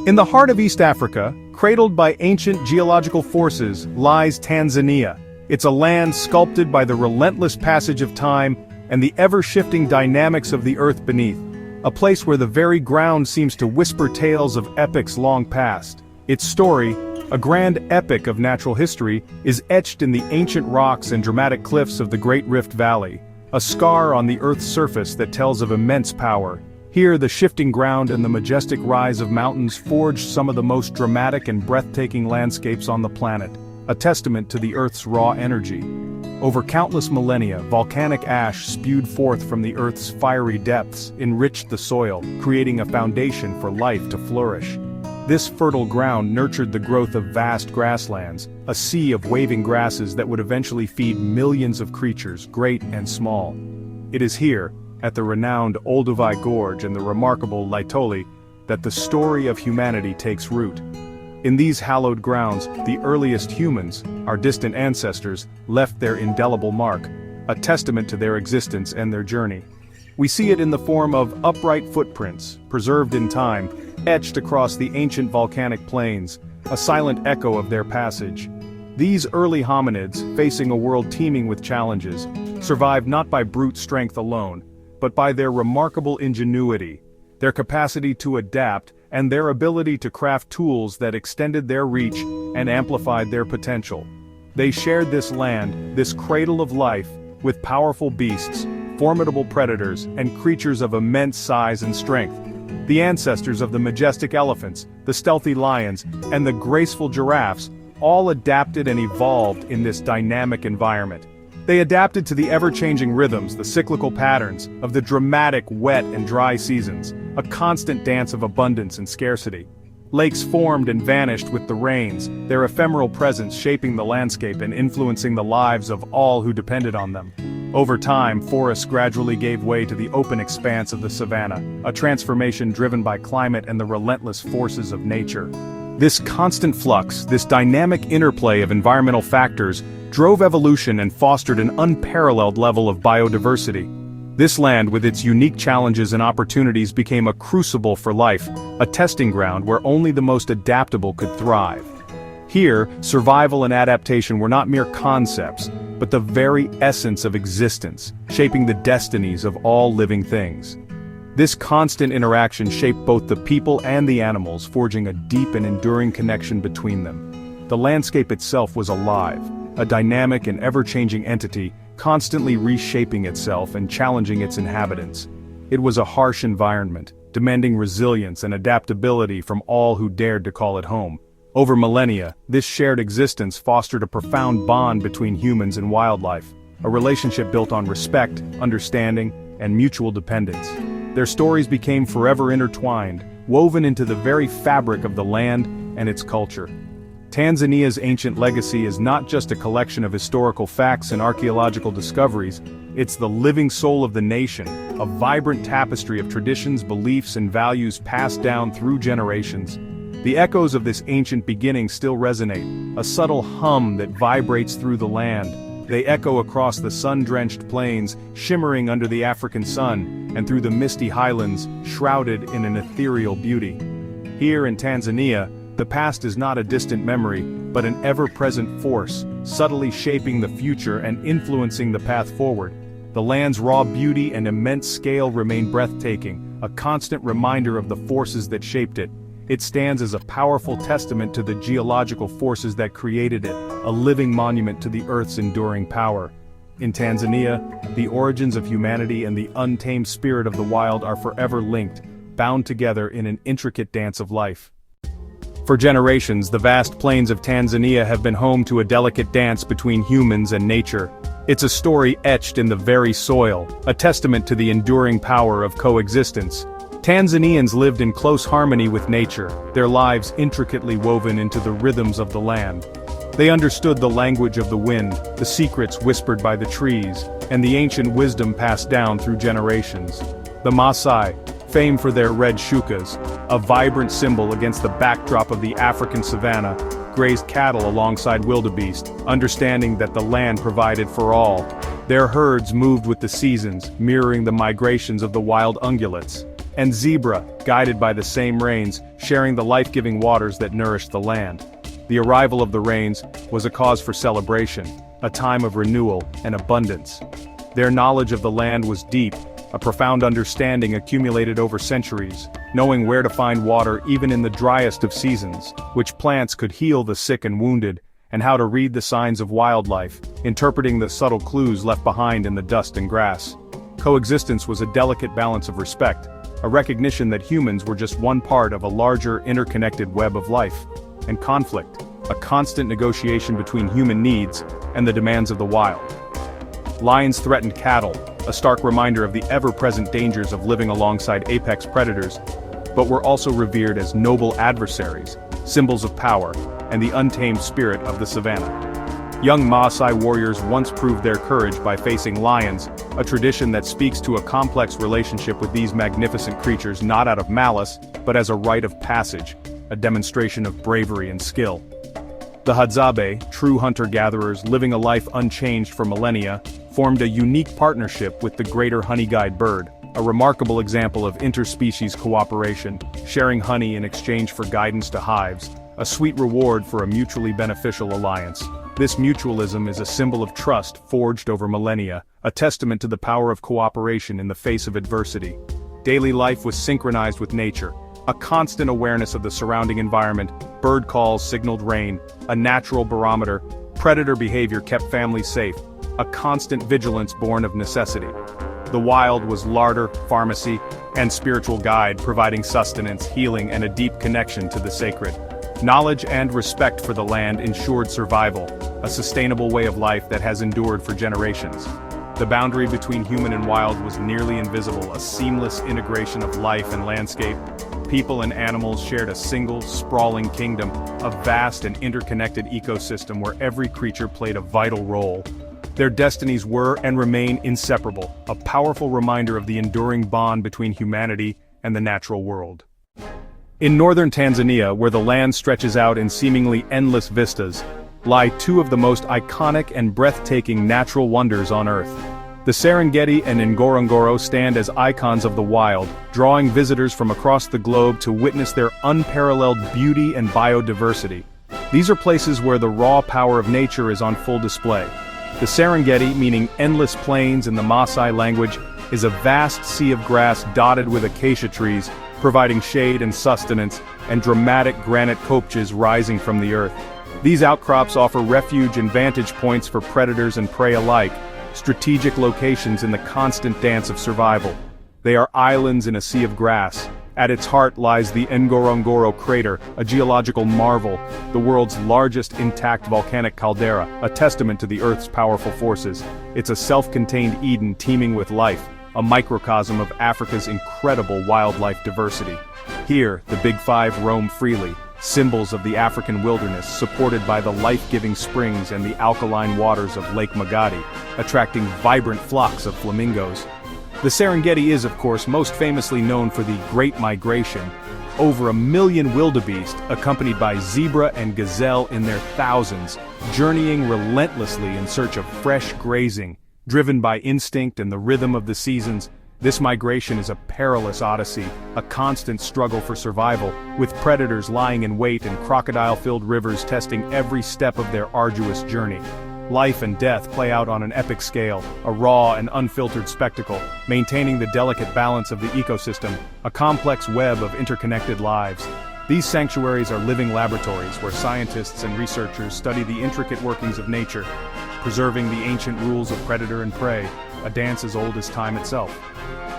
In the heart of East Africa, cradled by ancient geological forces, lies Tanzania. It's a land sculpted by the relentless passage of time and the ever-shifting dynamics of the earth beneath. A place where the very ground seems to whisper tales of epics long past. Its story, a grand epic of natural history, is etched in the ancient rocks and dramatic cliffs of the Great Rift Valley, a scar on the Earth's surface that tells of immense power. Here, the shifting ground and the majestic rise of mountains forged some of the most dramatic and breathtaking landscapes on the planet, a testament to the Earth's raw energy. Over countless millennia, volcanic ash spewed forth from the Earth's fiery depths enriched the soil, creating a foundation for life to flourish. This fertile ground nurtured the growth of vast grasslands, a sea of waving grasses that would eventually feed millions of creatures, great and small. It is here, at the renowned Olduvai Gorge and the remarkable Laitoli, that the story of humanity takes root. In these hallowed grounds, the earliest humans, our distant ancestors, left their indelible mark, a testament to their existence and their journey. We see it in the form of upright footprints, preserved in time, etched across the ancient volcanic plains, a silent echo of their passage. These early hominids, facing a world teeming with challenges, survived not by brute strength alone, but by their remarkable ingenuity, their capacity to adapt, and their ability to craft tools that extended their reach and amplified their potential. They shared this land, this cradle of life, with powerful beasts, formidable predators, and creatures of immense size and strength. The ancestors of the majestic elephants, the stealthy lions, and the graceful giraffes all adapted and evolved in this dynamic environment. They adapted to the ever-changing rhythms, the cyclical patterns, of the dramatic wet and dry seasons, a constant dance of abundance and scarcity. Lakes formed and vanished with the rains, their ephemeral presence shaping the landscape and influencing the lives of all who depended on them. Over time, forests gradually gave way to the open expanse of the savanna, a transformation driven by climate and the relentless forces of nature. This constant flux, this dynamic interplay of environmental factors, drove evolution and fostered an unparalleled level of biodiversity. This land with its unique challenges and opportunities became a crucible for life, a testing ground where only the most adaptable could thrive. Here, survival and adaptation were not mere concepts, but the very essence of existence, shaping the destinies of all living things. This constant interaction shaped both the people and the animals, forging a deep and enduring connection between them. The landscape itself was alive, a dynamic and ever-changing entity, constantly reshaping itself and challenging its inhabitants. It was a harsh environment, demanding resilience and adaptability from all who dared to call it home. Over millennia, this shared existence fostered a profound bond between humans and wildlife, a relationship built on respect, understanding, and mutual dependence. Their stories became forever intertwined, woven into the very fabric of the land and its culture. Tanzania's ancient legacy is not just a collection of historical facts and archaeological discoveries, it's the living soul of the nation, a vibrant tapestry of traditions, beliefs, and values passed down through generations. The echoes of this ancient beginning still resonate, a subtle hum that vibrates through the land. They echo across the sun-drenched plains, shimmering under the African sun, and through the misty highlands, shrouded in an ethereal beauty. Here in Tanzania, the past is not a distant memory, but an ever-present force, subtly shaping the future and influencing the path forward. The land's raw beauty and immense scale remain breathtaking, a constant reminder of the forces that shaped it. It stands as a powerful testament to the geological forces that created it, a living monument to the Earth's enduring power. In Tanzania, the origins of humanity and the untamed spirit of the wild are forever linked, bound together in an intricate dance of life. For generations, the vast plains of Tanzania have been home to a delicate dance between humans and nature. It's a story etched in the very soil, a testament to the enduring power of coexistence. Tanzanians lived in close harmony with nature, their lives intricately woven into the rhythms of the land. They understood the language of the wind, the secrets whispered by the trees, and the ancient wisdom passed down through generations. The Maasai, famed for their red shukas, a vibrant symbol against the backdrop of the African savanna, grazed cattle alongside wildebeest, understanding that the land provided for all. Their herds moved with the seasons, mirroring the migrations of the wild ungulates. and zebra, guided by the same rains, sharing the life-giving waters that nourish the land. The arrival of the rains was a cause for celebration, a time of renewal and abundance. Their knowledge of the land was deep, a profound understanding accumulated over centuries, knowing where to find water even in the driest of seasons, which plants could heal the sick and wounded, and how to read the signs of wildlife, interpreting the subtle clues left behind in the dust and grass. Coexistence was a delicate balance of respect, a recognition that humans were just one part of a larger interconnected web of life, and conflict, a constant negotiation between human needs and the demands of the wild. Lions threatened cattle, a stark reminder of the ever-present dangers of living alongside apex predators, but were also revered as noble adversaries, symbols of power, and the untamed spirit of the savannah. Young Maasai warriors once proved their courage by facing lions, a tradition that speaks to a complex relationship with these magnificent creatures not out of malice, but as a rite of passage, a demonstration of bravery and skill. The Hadzabe, true hunter-gatherers living a life unchanged for millennia, formed a unique partnership with the greater honey-guide bird, a remarkable example of interspecies cooperation, sharing honey in exchange for guidance to hives, a sweet reward for a mutually beneficial alliance. This mutualism is a symbol of trust forged over millennia, a testament to the power of cooperation in the face of adversity. Daily life was synchronized with nature, a constant awareness of the surrounding environment. Bird calls signaled rain, a natural barometer. Predator behavior kept families safe, a constant vigilance born of necessity. The wild was larder, pharmacy, and spiritual guide, providing sustenance, healing, and a deep connection to the sacred. Knowledge and respect for the land ensured survival, a sustainable way of life that has endured for generations. The boundary between human and wild was nearly invisible, a seamless integration of life and landscape. People and animals shared a single, sprawling kingdom, a vast and interconnected ecosystem where every creature played a vital role. Their destinies were and remain inseparable, a powerful reminder of the enduring bond between humanity and the natural world. In northern Tanzania, where the land stretches out in seemingly endless vistas, lie two of the most iconic and breathtaking natural wonders on Earth. The Serengeti and Ngorongoro stand as icons of the wild, drawing visitors from across the globe to witness their unparalleled beauty and biodiversity. These are places where the raw power of nature is on full display. The Serengeti, meaning endless plains in the Maasai language, is a vast sea of grass dotted with acacia trees, providing shade and sustenance, and dramatic granite kopjes rising from the earth. These outcrops offer refuge and vantage points for predators and prey alike, strategic locations in the constant dance of survival. They are islands in a sea of grass. At its heart lies the Ngorongoro crater, a geological marvel, the world's largest intact volcanic caldera, a testament to the Earth's powerful forces. It's a self-contained Eden teeming with life, a microcosm of Africa's incredible wildlife diversity. Here, the Big Five roam freely, symbols of the African wilderness supported by the life-giving springs and the alkaline waters of Lake Magadi, attracting vibrant flocks of flamingos. The Serengeti is, of course, most famously known for the Great Migration. Over 1 million wildebeest, accompanied by zebra and gazelle in their thousands, journeying relentlessly in search of fresh grazing. Driven by instinct and the rhythm of the seasons, this migration is a perilous odyssey, a constant struggle for survival, with predators lying in wait and crocodile-filled rivers testing every step of their arduous journey. Life and death play out on an epic scale, a raw and unfiltered spectacle, maintaining the delicate balance of the ecosystem, a complex web of interconnected lives. These sanctuaries are living laboratories where scientists and researchers study the intricate workings of nature, preserving the ancient rules of predator and prey, a dance as old as time itself.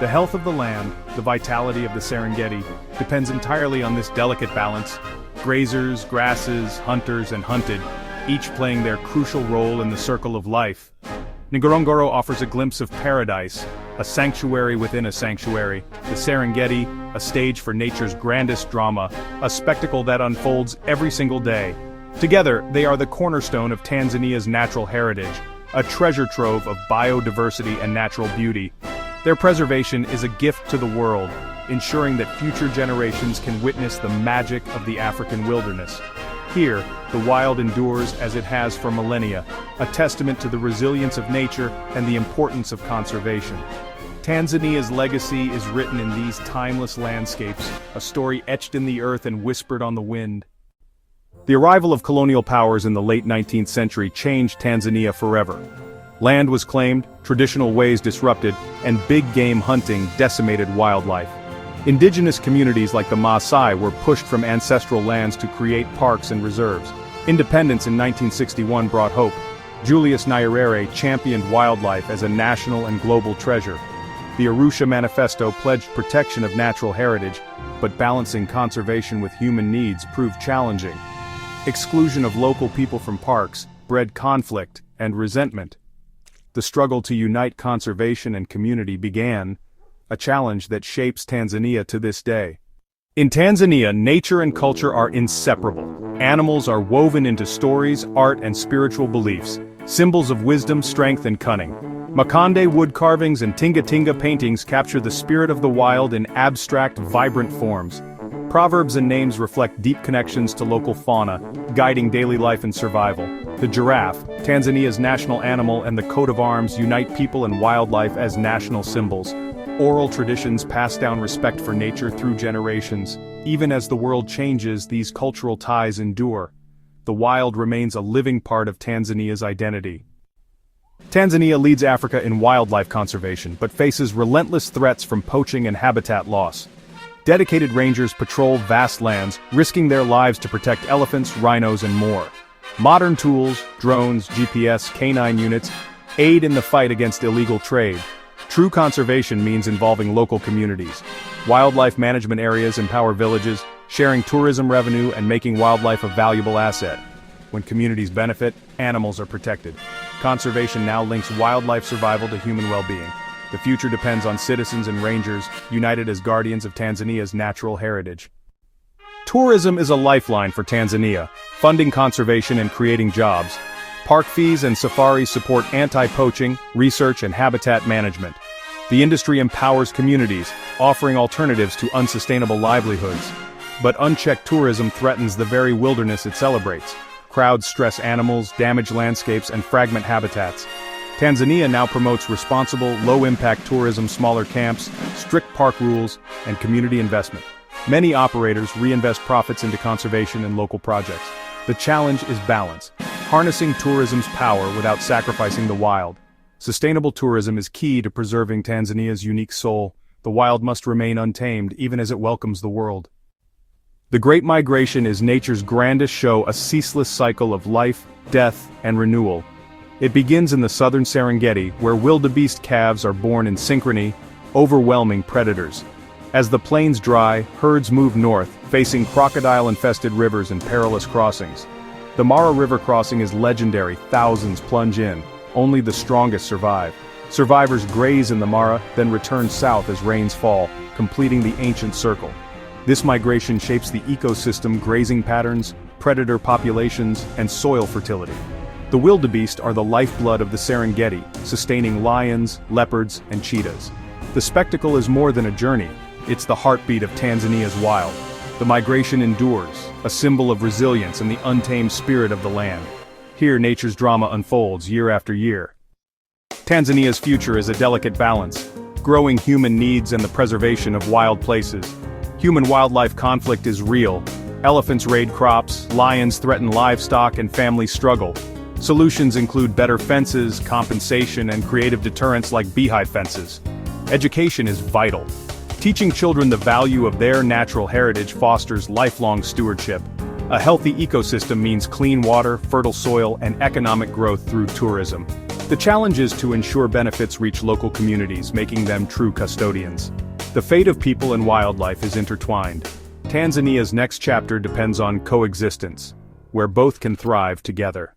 The health of the land, the vitality of the Serengeti, depends entirely on this delicate balance. Grazers, grasses, hunters, and hunted, each playing their crucial role in the circle of life. Ngorongoro offers a glimpse of paradise, a sanctuary within a sanctuary. The Serengeti, a stage for nature's grandest drama, a spectacle that unfolds every single day. Together, they are the cornerstone of Tanzania's natural heritage, a treasure trove of biodiversity and natural beauty. Their preservation is a gift to the world, ensuring that future generations can witness the magic of the African wilderness. Here, the wild endures as it has for millennia, a testament to the resilience of nature and the importance of conservation. Tanzania's legacy is written in these timeless landscapes, a story etched in the earth and whispered on the wind. The arrival of colonial powers in the late 19th century changed Tanzania forever. Land was claimed, traditional ways disrupted, and big game hunting decimated wildlife. Indigenous communities like the Maasai were pushed from ancestral lands to create parks and reserves. Independence in 1961 brought hope. Julius Nyerere championed wildlife as a national and global treasure. The Arusha Manifesto pledged protection of natural heritage, but balancing conservation with human needs proved challenging. Exclusion of local people from parks bred conflict and resentment. The struggle to unite conservation and community began, a challenge that shapes Tanzania to this day. In Tanzania, nature and culture are inseparable. Animals are woven into stories, art, and spiritual beliefs, symbols of wisdom, strength, and cunning. Makande wood carvings and tinga-tinga paintings capture the spirit of the wild in abstract, vibrant forms. Proverbs and names reflect deep connections to local fauna, guiding daily life and survival. The giraffe, Tanzania's national animal, and the coat of arms unite people and wildlife as national symbols. Oral traditions pass down respect for nature through generations. Even as the world changes, these cultural ties endure. The wild remains a living part of Tanzania's identity. Tanzania leads Africa in wildlife conservation, but faces relentless threats from poaching and habitat loss. Dedicated rangers patrol vast lands, risking their lives to protect elephants, rhinos, and more. Modern tools, drones, GPS, canine units, aid in the fight against illegal trade. True conservation means involving local communities. Wildlife management areas empower villages, sharing tourism revenue and making wildlife a valuable asset. When communities benefit, animals are protected. Conservation now links wildlife survival to human well-being. The future depends on citizens and rangers, united as guardians of Tanzania's natural heritage. Tourism is a lifeline for Tanzania, funding conservation and creating jobs. Park fees and safaris support anti-poaching, research, and habitat management. The industry empowers communities, offering alternatives to unsustainable livelihoods. But unchecked tourism threatens the very wilderness it celebrates. Crowds stress animals, damage landscapes, and fragment habitats. Tanzania now promotes responsible, low-impact tourism, smaller camps, strict park rules, and community investment. Many operators reinvest profits into conservation and local projects. The challenge is balance, harnessing tourism's power without sacrificing the wild. Sustainable tourism is key to preserving Tanzania's unique soul. The wild must remain untamed even as it welcomes the world. The Great Migration is nature's grandest show, a ceaseless cycle of life, death, and renewal. It begins in the southern Serengeti, where wildebeest calves are born in synchrony, overwhelming predators. As the plains dry, herds move north, facing crocodile-infested rivers and perilous crossings. The Mara River crossing is legendary, thousands plunge in, only the strongest survive. Survivors graze in the Mara, then return south as rains fall, completing the ancient circle. This migration shapes the ecosystem, grazing patterns, predator populations, and soil fertility. The wildebeest are the lifeblood of the Serengeti, sustaining lions, leopards, and cheetahs. The spectacle is more than a journey, it's the heartbeat of Tanzania's wild. The migration endures, a symbol of resilience and the untamed spirit of the land. Here nature's drama unfolds year after year. Tanzania's future is a delicate balance, growing human needs and the preservation of wild places. Human-wildlife conflict is real. Elephants raid crops, lions threaten livestock, and families struggle. Solutions include better fences, compensation, and creative deterrents like beehive fences. Education is vital. Teaching children the value of their natural heritage fosters lifelong stewardship. A healthy ecosystem means clean water, fertile soil, and economic growth through tourism. The challenge is to ensure benefits reach local communities, making them true custodians. The fate of people and wildlife is intertwined. Tanzania's next chapter depends on coexistence, where both can thrive together.